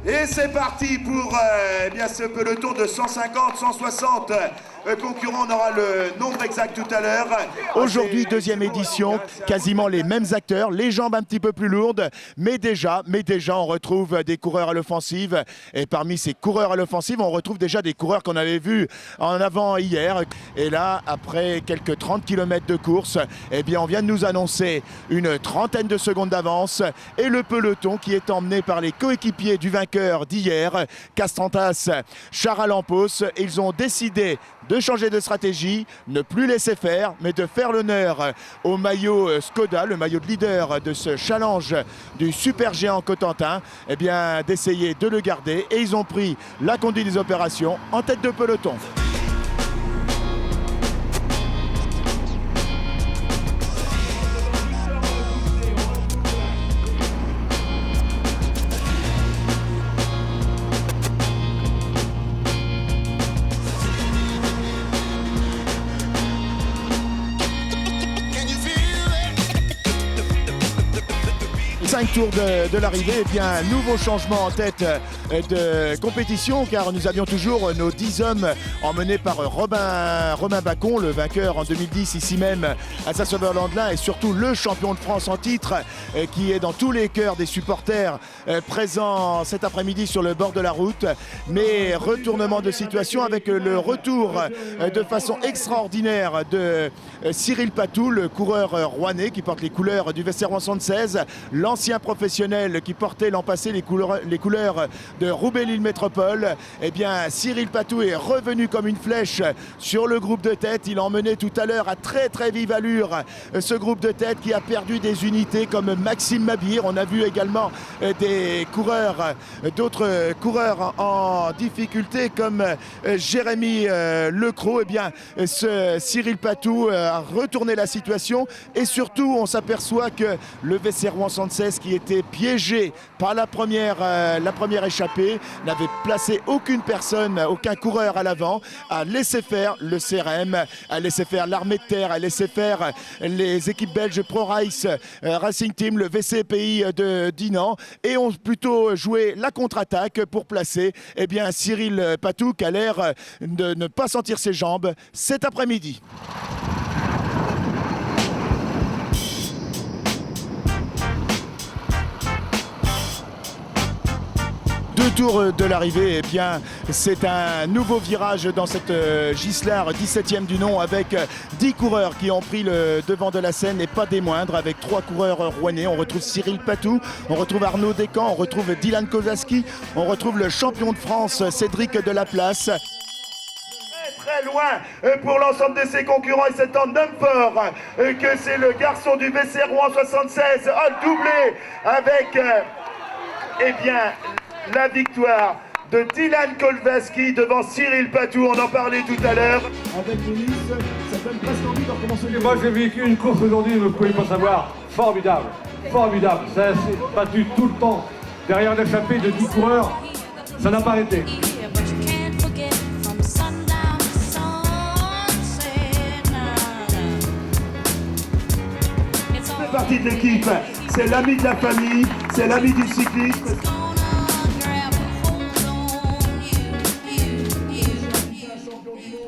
Et c'est parti pour eh bien, ce peloton de 150, 160 concurrents. On aura le nombre exact tout à l'heure. Aujourd'hui, deuxième édition, quasiment les mêmes acteurs, les jambes un petit peu plus lourdes, mais déjà on retrouve des coureurs à l'offensive. Et parmi ces coureurs à l'offensive, on retrouve déjà des coureurs qu'on avait vus en avant hier. Et là, après quelques 30 km de course, eh bien, on vient de nous annoncer une trentaine de secondes d'avance et le peloton qui est emmené par les coéquipiers du vainqueur d'hier, Castrantas, Charalampos. Ils ont décidé de changer de stratégie, ne plus laisser faire, mais de faire l'honneur au maillot Skoda, le maillot de leader de ce challenge du super géant Cotentin, eh bien d'essayer de le garder. Et ils ont pris la conduite des opérations en tête de peloton. Cinq tours de l'arrivée, eh bien un nouveau changement en tête de compétition, car nous avions toujours nos 10 hommes emmenés par Romain Bacon, le vainqueur en 2010 ici même à Saint-Sauveur-Landelin, et surtout le champion de France en titre qui est dans tous les cœurs des supporters présents cet après-midi sur le bord de la route. Mais retournement de situation avec le retour de façon extraordinaire de Cyril Patou, le coureur rouennais qui porte les couleurs du Vesserrois 76, l'ancien professionnel qui portait l'an passé les couleurs de Roubaix-Lille Métropole. Eh bien, Cyril Patou est revenu comme une flèche sur le groupe de tête. Il emmenait tout à l'heure à très vive allure ce groupe de tête qui a perdu des unités comme Maxime Mabir. On a vu également d'autres coureurs en difficulté comme Jérémy Lecros. Eh bien, ce Cyril Patou a retourné la situation et surtout on s'aperçoit que le Vesserrois 76 qui était piégé par la première échappée n'avait placé aucune personne, aucun coureur à l'avant, a laissé faire le CRM, a laissé faire l'armée de terre, a laissé faire les équipes belges ProRace, Racing Team, le VCPI de Dinan, et ont plutôt joué la contre-attaque pour placer eh bien, Cyril Patou qui a l'air de ne pas sentir ses jambes cet après-midi. Deux tours de l'arrivée, eh bien, c'est un nouveau virage dans cette Gislard, 17e du nom, avec 10 coureurs qui ont pris le devant de la scène et pas des moindres, avec 3 coureurs rouennais. On retrouve Cyril Patou, on retrouve Arnaud Descamps, on retrouve Dylan Kozlowski, on retrouve le champion de France Cédric Delaplace. Très loin pour l'ensemble de ses concurrents, et c'est en homme fort que c'est le garçon du Vesserrois 76 a doublé avec eh bien, la victoire de Dylan Kozlowski devant Cyril Patou. On en parlait tout à l'heure. Avec Denis, ça donne presque envie de recommencer. Moi j'ai vécu une course aujourd'hui, vous ne pouvez pas savoir, formidable, ça s'est battu tout le temps derrière l'échappée de 10 coureurs, ça n'a pas arrêté. C'est partie de l'équipe, c'est l'ami de la famille, c'est l'ami du cyclisme.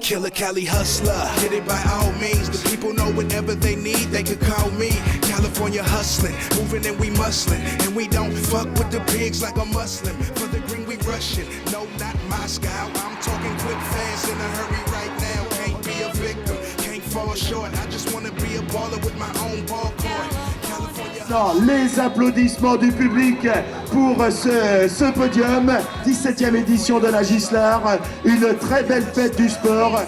Killer Cali hustler, get it by all means. The people know whatever they need, they could call me. California hustling, moving and we muscling, and we don't fuck with the pigs like a Muslim. For the green we rushing, no not Moscow. I'm talking quick, fast, in a hurry right now. Can't be a victim, can't fall short. I just wanna be a baller with my own ball court. Les applaudissements du public pour ce podium, 17e édition de la Gislard, une très belle fête du sport.